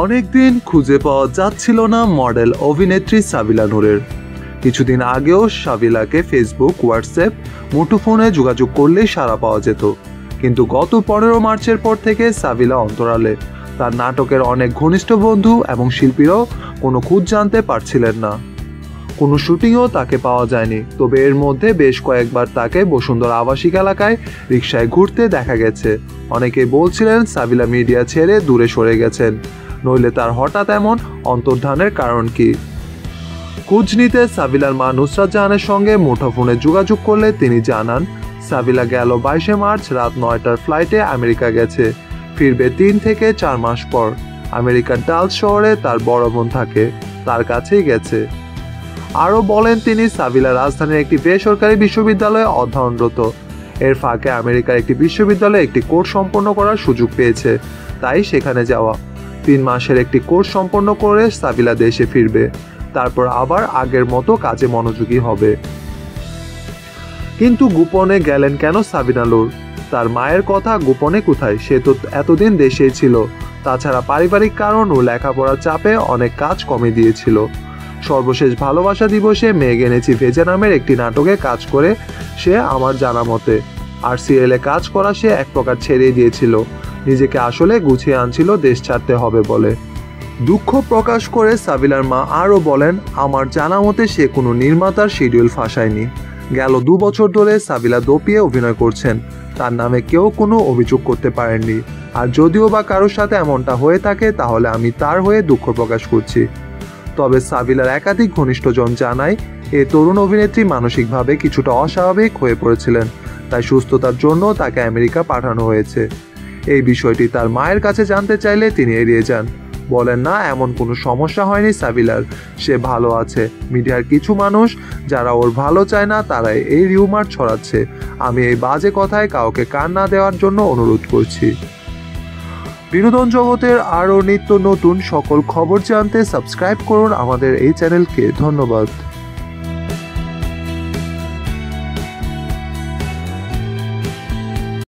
অনেকদিন খুঁজে পাওয়া যাচ্ছিল না মডেল অভিনেত্রী সাবিলা নূরের। কিছুদিন আগেও সাবিলাকে ফেসবুক, হোয়াটসঅ্যাপ, মুঠোফোনে যোগাযোগ করলেই সাড়া পাওয়া যেত, কিন্তু গত 15 মার্চের পর থেকে সাবিলা অন্তরালে। তার নাটকের অনেক ঘনিষ্ঠ বন্ধু এবং শিল্পীরাও কোনো খোঁজ জানতে পারছিলেন না। কোনো শুটিংও তাকে পাওয়া যায়নি। তবে এর মধ্যে বেশ কয়েকবার তাকে বসুন্ধরা আবাসিক এলাকায় রিকশায় ঘুরতে দেখা গেছে। অনেকেই বলছিলেন সাবিলা মিডিয়া ছেড়ে দূরে সরে গেছেন, নইলে তার হঠাৎ এমন অন্তর্ধানের কারণ কি। খোঁজ নিতে সাবিলার মা নুসরাত জাহানের সঙ্গে মুঠোফোনে যোগাযোগ করলে তিনি জানান, সাবিলা গেল 22 মার্চ রাত 9টার ফ্লাইটে আমেরিকা গেছে, ফিরবে 3 থেকে 4 মাস পর। আমেরিকার ডালস শহরে তার বড় বোন থাকে, তার কাছেই গেছে। আরও বলেন তিনি, সাবিলা রাজধানীর একটি বেসরকারি বিশ্ববিদ্যালয়ে অধ্যয়নরত। এর ফাঁকে আমেরিকার একটি বিশ্ববিদ্যালয়ে একটি কোর্স সম্পন্ন করার সুযোগ পেয়েছে, তাই সেখানে যাওয়া। 3 মাসের একটি কোর্স সম্পন্ন করে সাবিলা দেশে ফিরবে, তারপর আবার আগের মতো কাজে মনোযোগী হবে। কিন্তু গোপনে গেলেন কেন সাবিনা নূর? তার মায়ের কথা গোপনে কোথায়? সে তো এতদিন দেশেই ছিল। তাছাড়া পারিবারিক কারণ ও লেখাপড়ার চাপে অনেক কাজ কমে দিয়েছিল। সর্বশেষ ভালোবাসা দিবসে মেঘ এনেছি ভেজা নামের একটি নাটকে কাজ করে সে, আমার জানা মতে। আর সিরিয়ালে কাজ করা সে এক প্রকার ছেড়ে দিয়েছিল, নিজেকে আসলে গুছিয়ে আনছিল দেশ ছাড়তে হবে বলে। দুঃখ প্রকাশ করে সাবিলার মা আরও বলেন, আমার জানা মতে সে কোনো নির্মাতার শিডিউল ফাঁসায়নি। গেল 2 বছর ধরে সাবিলা দপিয়ে অভিনয় করছেন, তার নামে কেউ কোনো অভিযোগ করতে পারেননি। আর যদিও বা কারোর সাথে এমনটা হয়ে থাকে, তাহলে আমি তার হয়ে দুঃখ প্রকাশ করছি। তবে সাবিলার একাধিক ঘনিষ্ঠজন জানায়, এই তরুণ অভিনেত্রী মানসিকভাবে কিছুটা অস্বাভাবিক হয়ে পড়েছিলেন, তাই সুস্থতার জন্য তাকে আমেরিকা পাঠানো হয়েছে। এই বিষয়টি তার মায়ের কাছে জানতে চাইলে তিনি এড়িয়ে যান, বলেন না এমন কোনো সমস্যা হয়নি সাবিলার, সে ভালো আছে। মিডিয়ার কিছু মানুষ যারা ওর ভালো চায় না, তারাই এই রিউমার ছড়াচ্ছে। আমি এই বাজে কথায় কাউকে কান না দেওয়ার জন্য অনুরোধ করছি। বিনোদন জগতের আরও নিত্য নতুন সকল খবর জানতে সাবস্ক্রাইব করুন আমাদের এই চ্যানেলকে। ধন্যবাদ।